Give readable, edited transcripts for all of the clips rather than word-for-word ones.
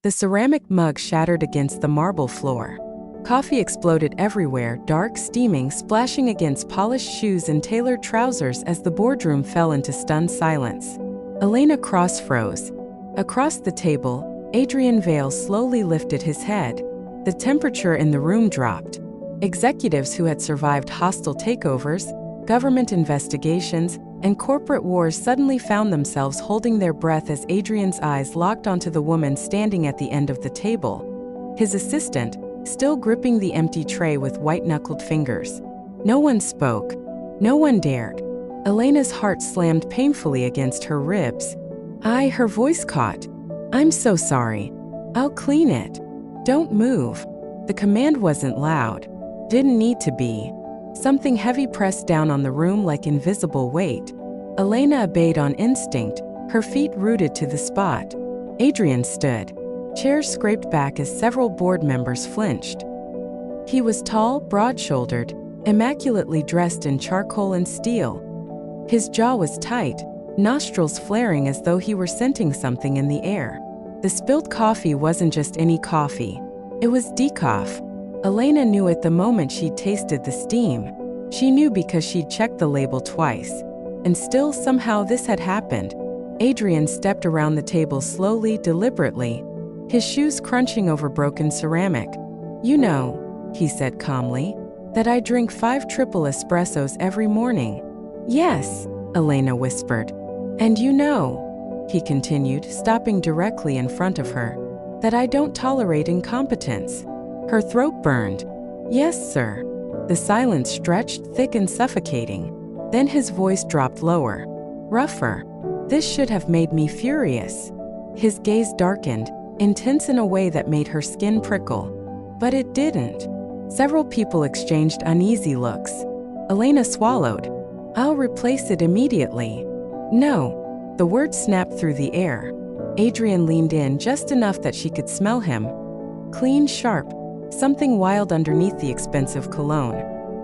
The ceramic mug shattered against the marble floor. Coffee exploded everywhere, dark, steaming, splashing against polished shoes and tailored trousers as the boardroom fell into stunned silence. Elena Cross froze. Across the table, Adrian Vale slowly lifted his head. The temperature in the room dropped. Executives who had survived hostile takeovers, government investigations, and corporate wars suddenly found themselves holding their breath as Adrian's eyes locked onto the woman standing at the end of the table. His assistant, still gripping the empty tray with white-knuckled fingers. No one spoke. No one dared. Elena's heart slammed painfully against her ribs. Her voice caught. "I'm so sorry. I'll clean it. Don't move." The command wasn't loud. Didn't need to be. Something heavy pressed down on the room like invisible weight. Elena obeyed on instinct, her feet rooted to the spot. Adrian stood. Chairs scraped back as several board members flinched. He was tall, broad-shouldered, immaculately dressed in charcoal and steel. His jaw was tight, nostrils flaring as though he were scenting something in the air. The spilled coffee wasn't just any coffee. It was decaf. Elena knew it the moment she'd tasted the steam. She knew because she'd checked the label twice. And still, somehow, this had happened. Adrian stepped around the table slowly, deliberately, his shoes crunching over broken ceramic. "You know," he said calmly, "that I drink 5 triple espressos every morning." "Yes," Elena whispered. "And you know," he continued, stopping directly in front of her, "that I don't tolerate incompetence." Her throat burned. "Yes, sir." The silence stretched, thick and suffocating. Then his voice dropped lower, rougher. "This should have made me furious." His gaze darkened, intense in a way that made her skin prickle. But it didn't. Several people exchanged uneasy looks. Elena swallowed. "I'll replace it immediately." "No." The word snapped through the air. Adrian leaned in just enough that she could smell him. Clean, sharp. Something wild underneath the expensive cologne.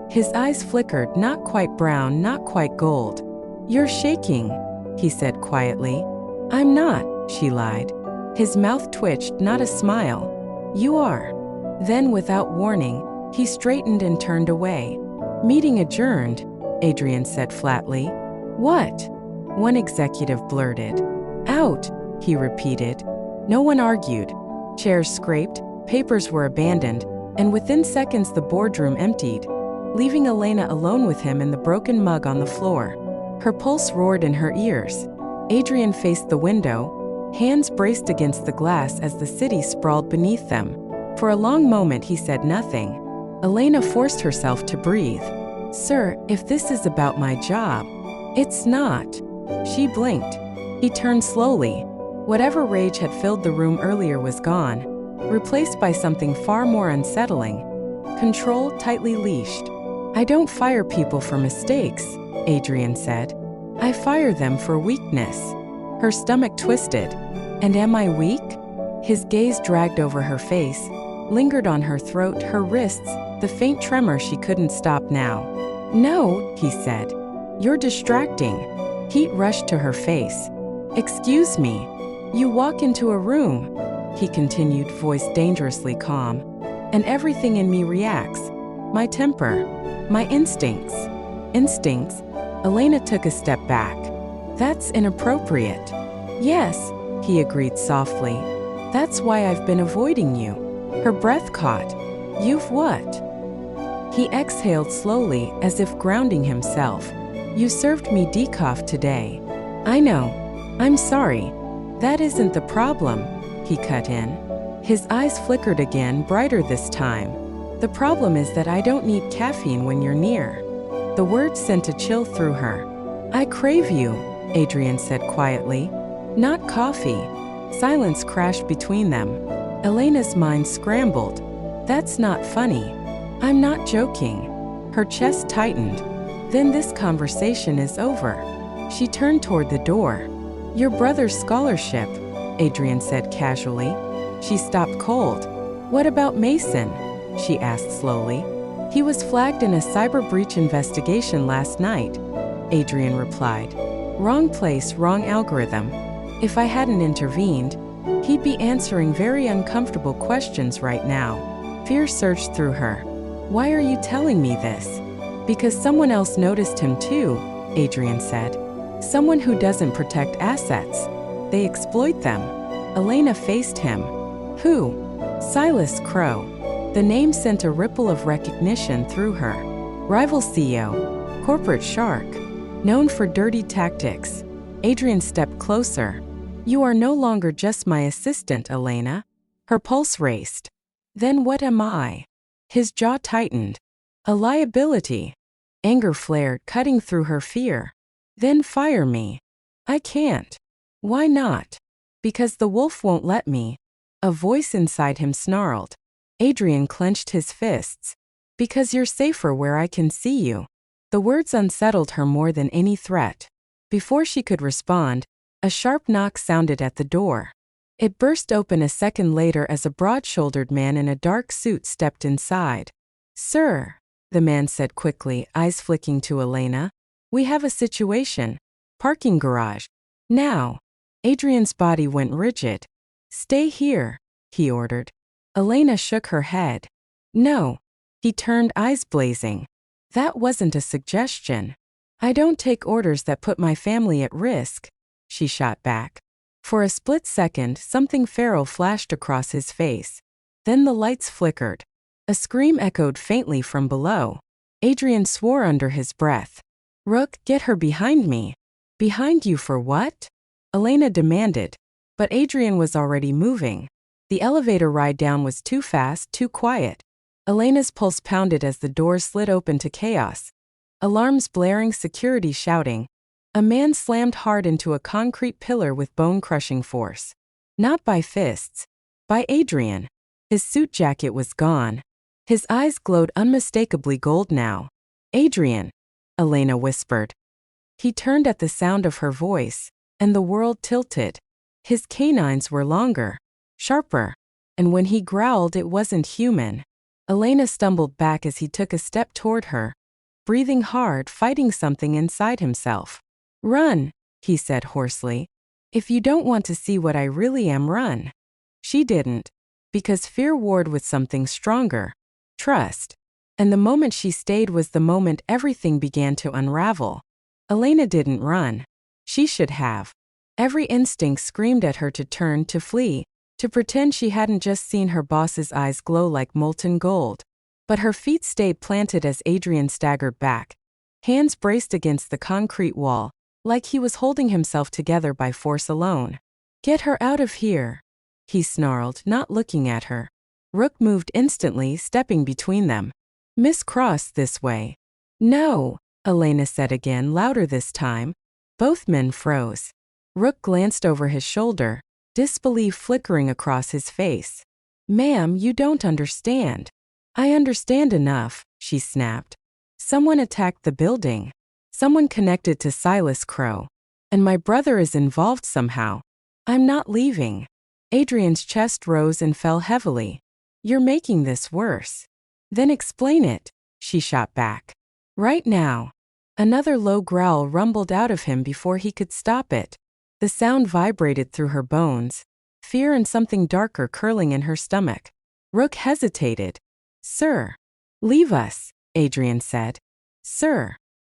His eyes flickered, not quite brown, not quite gold. "You're shaking," he said quietly. "I'm not," she lied. His mouth twitched, not a smile. "You are." Then, without warning, he straightened and turned away. "Meeting adjourned," Adrian said flatly. "What?" one executive blurted. "Out," he repeated. No one argued. Chairs scraped, papers were abandoned, and within seconds the boardroom emptied, leaving Elena alone with him and the broken mug on the floor. Her pulse roared in her ears. Adrian faced the window, hands braced against the glass as the city sprawled beneath them. For a long moment he said nothing. Elena forced herself to breathe. "Sir, if this is about my job." "It's not." She blinked. He turned slowly. Whatever rage had filled the room earlier was gone, replaced by something far more unsettling. Control, tightly leashed. "I don't fire people for mistakes," Adrian said. "I fire them for weakness." Her stomach twisted. "And am I weak?" His gaze dragged over her face, lingered on her throat, her wrists, the faint tremor she couldn't stop now. "No," he said. "You're distracting." Heat rushed to her face. "Excuse me. You walk into a room," he continued, voice dangerously calm, "and everything in me reacts. My temper, my instincts." "Instincts?" Elena took a step back. "That's inappropriate." "Yes," he agreed softly. "That's why I've been avoiding you." Her breath caught. "You've what?" He exhaled slowly, as if grounding himself. "You served me decaf today." "I know. I'm sorry." "That isn't the problem," he cut in. His eyes flickered again, brighter this time. "The problem is that I don't need caffeine when you're near." The words sent a chill through her. "I crave you," Adrian said quietly. "Not coffee." Silence crashed between them. Elena's mind scrambled. "That's not funny." "I'm not joking." Her chest tightened. "Then this conversation is over." She turned toward the door. "Your brother's scholarship," Adrian said casually. She stopped cold. "What about Mason?" she asked slowly. "He was flagged in a cyber breach investigation last night," Adrian replied. "Wrong place, wrong algorithm. If I hadn't intervened, He'd be answering very uncomfortable questions right now. Fear surged through her. Why are you telling me this? Because someone else noticed him too, Adrian said. Someone who doesn't protect assets. They exploit them. Elena faced him. Who? Silas Crow. The name sent a ripple of recognition through her. Rival CEO. Corporate shark. Known for dirty tactics. Adrian stepped closer. You are no longer just my assistant, Elena. Her pulse raced. Then what am I? His jaw tightened. A liability. Anger flared, cutting through her fear. Then fire me. I can't. Why not? Because the wolf won't let me. A voice inside him snarled. Adrian clenched his fists. Because you're safer where I can see you. The words unsettled her more than any threat. Before she could respond, a sharp knock sounded at the door. It burst open a second later as a broad-shouldered man in a dark suit stepped inside. Sir, the man said quickly, eyes flicking to Elena. We have a situation. Parking garage. Now. Adrian's body went rigid. Stay here, he ordered. Elena shook her head. No. He turned, eyes blazing. That wasn't a suggestion. I don't take orders that put my family at risk, she shot back. For a split second, something feral flashed across his face. Then the lights flickered. A scream echoed faintly from below. Adrian swore under his breath. Rook, get her behind me. Behind you for what? Elena demanded. But Adrian was already moving. The elevator ride down was too fast, too quiet. Elena's pulse pounded as the doors slid open to chaos. Alarms blaring, security shouting. A man slammed hard into a concrete pillar with bone-crushing force. Not by fists. By Adrian. His suit jacket was gone. His eyes glowed unmistakably gold now. Adrian, Elena whispered. He turned at the sound of her voice, and the world tilted. His canines were longer, sharper, and when he growled it wasn't human. Elena stumbled back as he took a step toward her, breathing hard, fighting something inside himself. Run, he said hoarsely. If you don't want to see what I really am, run. She didn't, because fear warred with something stronger, trust. And the moment she stayed was the moment everything began to unravel. Elena didn't run. She should have. Every instinct screamed at her to turn, to flee, to pretend she hadn't just seen her boss's eyes glow like molten gold. But her feet stayed planted as Adrian staggered back. Hands braced against the concrete wall, like he was holding himself together by force alone. Get her out of here, he snarled, not looking at her. Rook moved instantly, stepping between them. Miss Cross, this way. No, Elena said again, louder this time. Both men froze. Rook glanced over his shoulder, disbelief flickering across his face. Ma'am, you don't understand. I understand enough, she snapped. Someone attacked the building. Someone connected to Silas Crow. And my brother is involved somehow. I'm not leaving. Adrian's chest rose and fell heavily. You're making this worse. Then explain it, she shot back. Right now. Another low growl rumbled out of him before he could stop it. The sound vibrated through her bones, fear and something darker curling in her stomach. Rook hesitated. Sir. Leave us, Adrian said. Sir.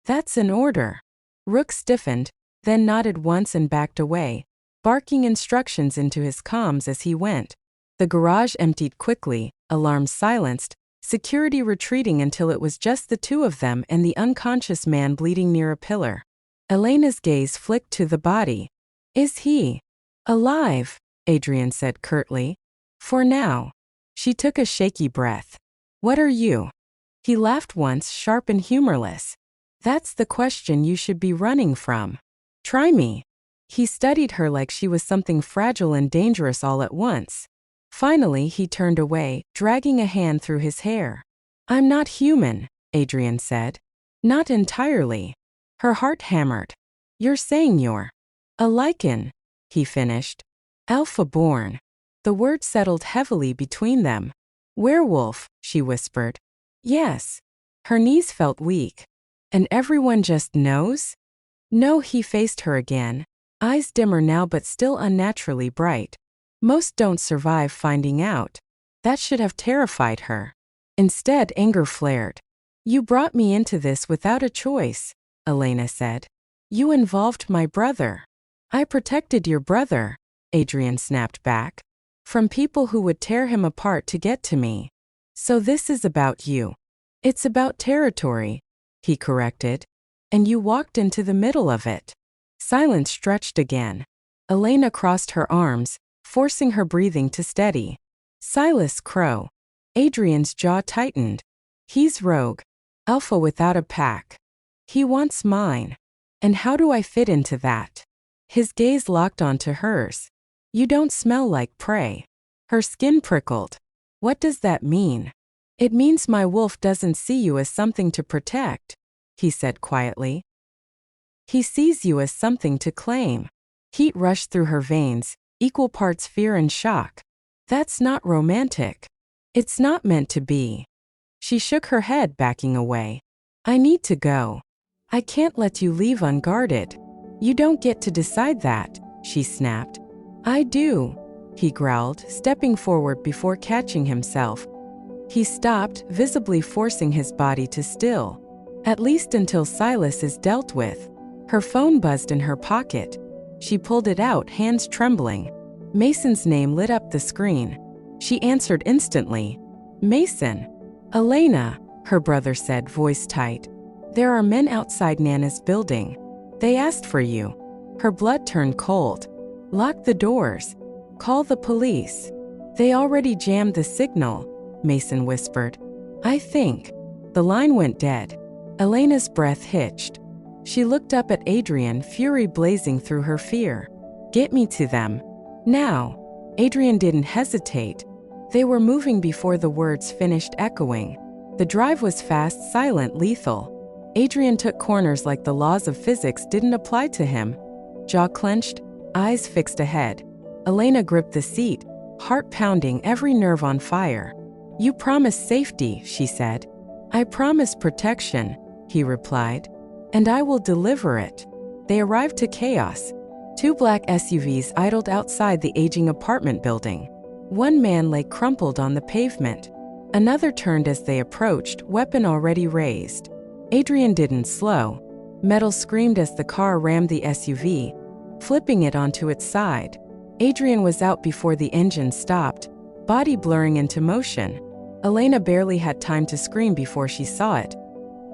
That's an order. Rook stiffened, then nodded once and backed away, barking instructions into his comms as he went. The garage emptied quickly, alarms silenced, security retreating until it was just the two of them and the unconscious man bleeding near a pillar. Elena's gaze flicked to the body. Is he alive? Adrian said curtly. For now. She took a shaky breath. What are you? He laughed once, sharp and humorless. That's the question you should be running from. Try me. He studied her like she was something fragile and dangerous all at once. Finally, he turned away, dragging a hand through his hair. I'm not human, Adrian said. Not entirely. Her heart hammered. You're saying you're a lichen, he finished. Alpha-born. The word settled heavily between them. Werewolf, she whispered. Yes. Her knees felt weak. And everyone just knows? No, he faced her again, eyes dimmer now but still unnaturally bright. Most don't survive finding out. That should have terrified her. Instead, anger flared. You brought me into this without a choice, Elena said. You involved my brother. I protected your brother, Adrian snapped back. From people who would tear him apart to get to me. So this is about you. It's about territory, he corrected. And you walked into the middle of it. Silence stretched again. Elena crossed her arms, forcing her breathing to steady. Silas Crow. Adrian's jaw tightened. He's rogue. Alpha without a pack. He wants mine. And how do I fit into that? His gaze locked onto hers. You don't smell like prey. Her skin prickled. What does that mean? It means my wolf doesn't see you as something to protect, he said quietly. He sees you as something to claim. Heat rushed through her veins, equal parts fear and shock. That's not romantic. It's not meant to be. She shook her head, backing away. I need to go. I can't let you leave unguarded. You don't get to decide that, she snapped. I do, he growled, stepping forward before catching himself. He stopped, visibly forcing his body to still. At least until Silas is dealt with. Her phone buzzed in her pocket. She pulled it out, hands trembling. Mason's name lit up the screen. She answered instantly. Mason. Elena, her brother said, voice tight. There are men outside Nana's building. They asked for you. Her blood turned cold. Lock the doors. Call the police. They already jammed the signal, Mason whispered. I think. The line went dead. Elena's breath hitched. She looked up at Adrian, fury blazing through her fear. Get me to them. Now. Adrian didn't hesitate. They were moving before the words finished echoing. The drive was fast, silent, lethal. Adrian took corners like the laws of physics didn't apply to him. Jaw clenched, eyes fixed ahead. Elena gripped the seat, heart pounding, every nerve on fire. You promised safety, she said. I promise protection, he replied. And I will deliver it. They arrived to chaos. 2 black SUVs idled outside the aging apartment building. One man lay crumpled on the pavement. Another turned as they approached, weapon already raised. Adrian didn't slow. Metal screamed as the car rammed the SUV, flipping it onto its side. Adrian was out before the engine stopped, body blurring into motion. Elena barely had time to scream before she saw it.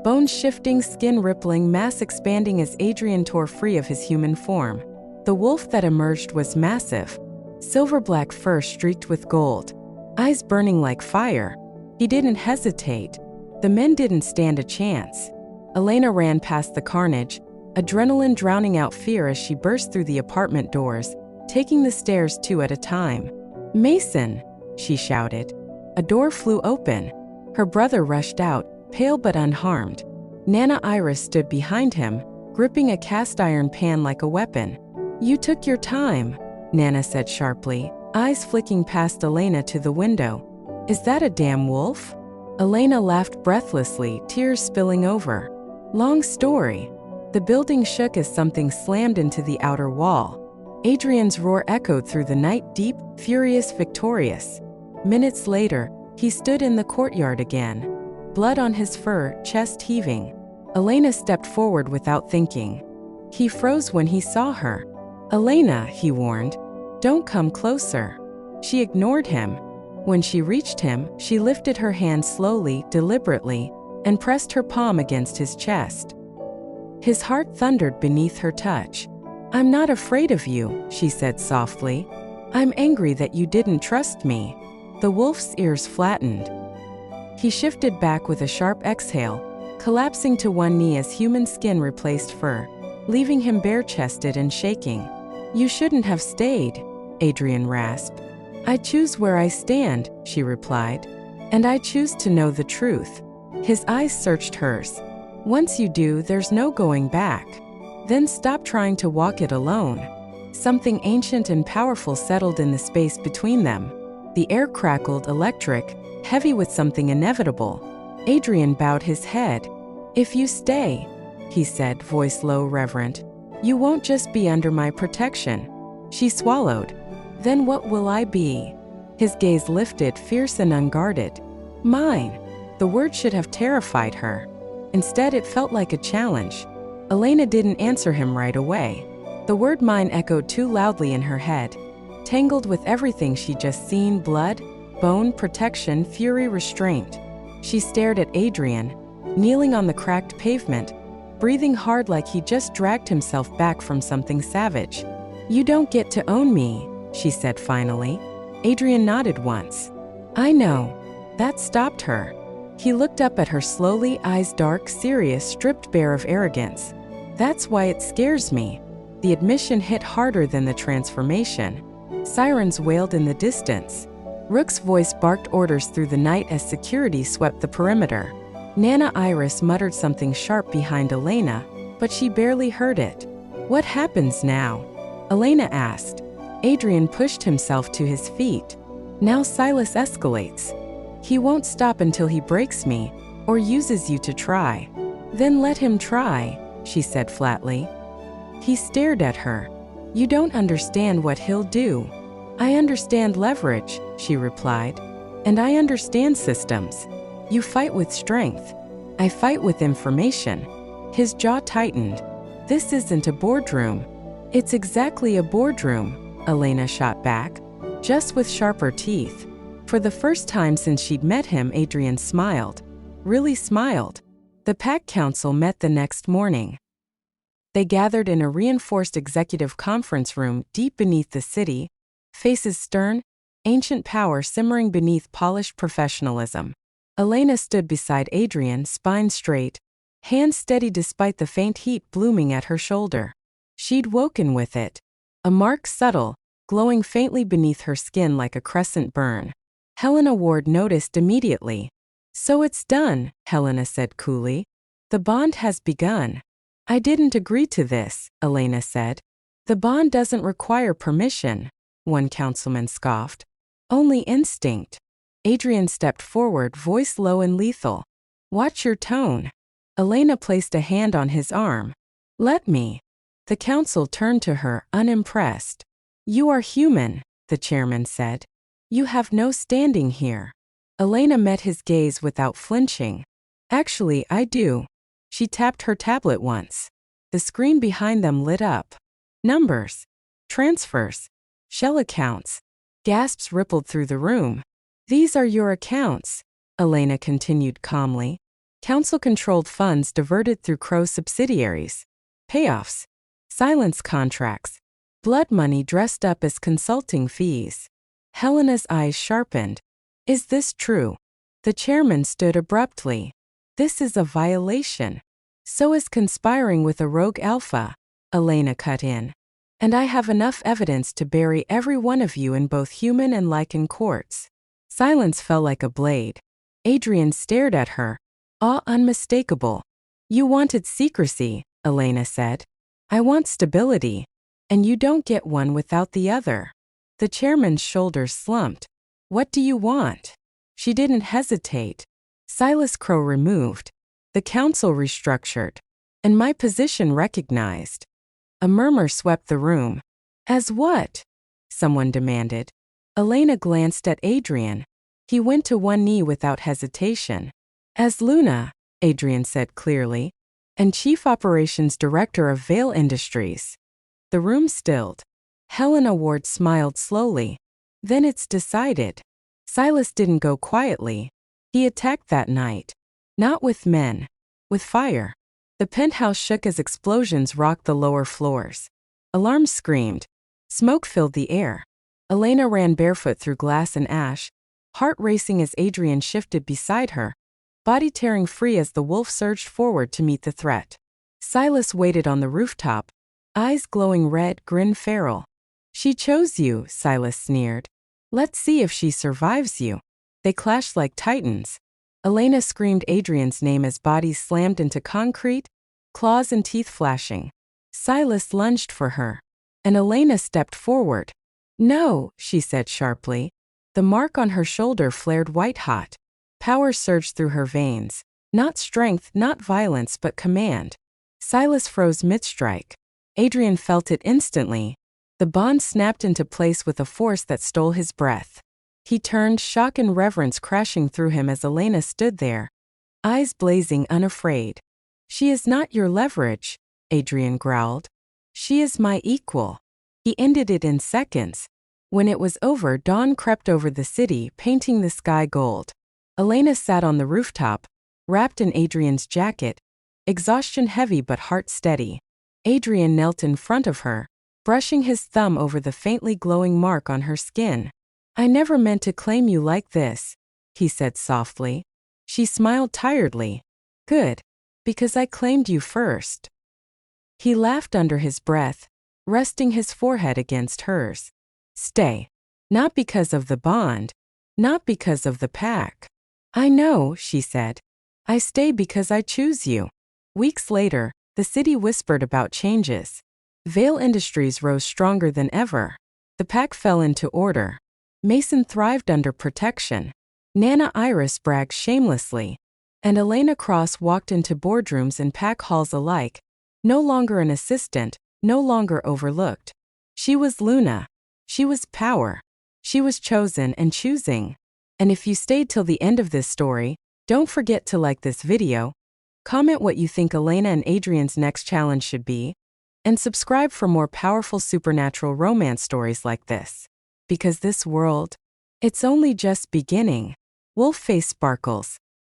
Bones shifting, skin rippling, mass expanding as Adrian tore free of his human form. The wolf that emerged was massive. Silver-black fur streaked with gold. Eyes burning like fire. He didn't hesitate. The men didn't stand a chance. Elena ran past the carnage, adrenaline drowning out fear as she burst through the apartment doors, taking the stairs 2 at a time. Mason, she shouted. A door flew open. Her brother rushed out, pale but unharmed. Nana Iris stood behind him, gripping a cast-iron pan like a weapon. You took your time, Nana said sharply, eyes flicking past Elena to the window. Is that a damn wolf? Elena laughed breathlessly, tears spilling over. Long story. The building shook as something slammed into the outer wall. Adrian's roar echoed through the night, deep, furious, victorious. Minutes later, he stood in the courtyard again. Blood on his fur, chest heaving. Elena stepped forward without thinking. He froze when he saw her. Elena, he warned, don't come closer. She ignored him. When she reached him, she lifted her hand slowly, deliberately, and pressed her palm against his chest. His heart thundered beneath her touch. I'm not afraid of you, she said softly. I'm angry that you didn't trust me. The wolf's ears flattened. He shifted back with a sharp exhale, collapsing to one knee as human skin replaced fur, leaving him bare-chested and shaking. You shouldn't have stayed, Adrian rasped. I choose where I stand, she replied. And I choose to know the truth. His eyes searched hers. Once you do, there's no going back. Then stop trying to walk it alone. Something ancient and powerful settled in the space between them. The air crackled, electric, heavy with something inevitable. Adrian bowed his head. If you stay, he said, voice low, reverent, you won't just be under my protection. She swallowed. Then what will I be? His gaze lifted, fierce and unguarded. Mine. The word should have terrified her. Instead, it felt like a challenge. Elena didn't answer him right away. The word mine echoed too loudly in her head, tangled with everything she'd just seen: blood, bone, protection, fury, restraint. She stared at Adrian, kneeling on the cracked pavement, breathing hard like he just dragged himself back from something savage. You don't get to own me, she said finally. Adrian nodded once. I know. That stopped her. He looked up at her slowly, eyes dark, serious, stripped bare of arrogance. That's why it scares me. The admission hit harder than the transformation. Sirens wailed in the distance. Rook's voice barked orders through the night as security swept the perimeter. Nana Iris muttered something sharp behind Elena, but she barely heard it. What happens now? Elena asked. Adrian pushed himself to his feet. Now Silas escalates. He won't stop until he breaks me, or uses you to try. Then let him try, she said flatly. He stared at her. You don't understand what he'll do. I understand leverage, she replied. And I understand systems. You fight with strength. I fight with information. His jaw tightened. This isn't a boardroom. It's exactly a boardroom, Elena shot back, just with sharper teeth. For the first time since she'd met him, Adrian smiled. Really smiled. The Pack Council met the next morning. They gathered in a reinforced executive conference room deep beneath the city, faces stern, ancient power simmering beneath polished professionalism. Elena stood beside Adrian, spine straight, hands steady despite the faint heat blooming at her shoulder. She'd woken with it. A mark subtle, glowing faintly beneath her skin like a crescent burn. Helena Ward noticed immediately. So it's done, Helena said coolly. The bond has begun. I didn't agree to this, Elena said. The bond doesn't require permission, one councilman scoffed. Only instinct. Adrian stepped forward, voice low and lethal. Watch your tone. Elena placed a hand on his arm. Let me. The council turned to her, unimpressed. You are human, the chairman said. You have no standing here. Elena met his gaze without flinching. Actually, I do. She tapped her tablet once. The screen behind them lit up. Numbers. Transfers. Shell accounts. Gasps rippled through the room. These are your accounts, Elena continued calmly. Council-controlled funds diverted through Crow subsidiaries. Payoffs. Silence contracts. Blood money dressed up as consulting fees. Helena's eyes sharpened. Is this true? The chairman stood abruptly. This is a violation. So is conspiring with a rogue alpha, Elena cut in. And I have enough evidence to bury every one of you in both human and lichen courts. Silence fell like a blade. Adrian stared at her, awe unmistakable. You wanted secrecy, Elena said. I want stability. And you don't get one without the other. The chairman's shoulders slumped. What do you want? She didn't hesitate. Silas Crow removed. The council restructured. And my position recognized. A murmur swept the room. As what? Someone demanded. Elena glanced at Adrian. He went to one knee without hesitation. As Luna, Adrian said clearly, and Chief Operations Director of Vale Industries. The room stilled. Helena Ward smiled slowly. Then it's decided. Silas didn't go quietly. He attacked that night. Not with men. With fire. The penthouse shook as explosions rocked the lower floors. Alarms screamed. Smoke filled the air. Elena ran barefoot through glass and ash, heart racing as Adrian shifted beside her, body tearing free as the wolf surged forward to meet the threat. Silas waited on the rooftop, eyes glowing red, grin feral. She chose you, Silas sneered. Let's see if she survives you. They clashed like titans. Elena screamed Adrian's name as bodies slammed into concrete, claws and teeth flashing. Silas lunged for her, and Elena stepped forward. No, she said sharply. The mark on her shoulder flared white-hot. Power surged through her veins. Not strength, not violence, but command. Silas froze mid-strike. Adrian felt it instantly. The The bond snapped into place with a force that stole his breath. He turned, shock and reverence crashing through him as Elena stood there, eyes blazing, unafraid. "She is not your leverage," Adrian growled. "She is my equal." He ended it in seconds. When it was over, dawn crept over the city, painting the sky gold. Elena sat on the rooftop, wrapped in Adrian's jacket, exhaustion heavy but heart steady. Adrian knelt in front of her, brushing his thumb over the faintly glowing mark on her skin. "I never meant to claim you like this," he said softly. She smiled tiredly. "Good. Because I claimed you first." He laughed under his breath, resting his forehead against hers. "Stay. Not because of the bond. Not because of the pack." "I know," she said. "I stay because I choose you." Weeks later, the city whispered about changes. Vale Industries rose stronger than ever. The pack fell into order. Mason thrived under protection. Nana Iris bragged shamelessly. And Elena Cross walked into boardrooms and pack halls alike, no longer an assistant, no longer overlooked. She was Luna. She was power. She was chosen and choosing. And if you stayed till the end of this story, don't forget to like this video, comment what you think Elena and Adrian's next challenge should be, and subscribe for more powerful supernatural romance stories like this. Because this world, it's only just beginning. Wolf Face sparkles.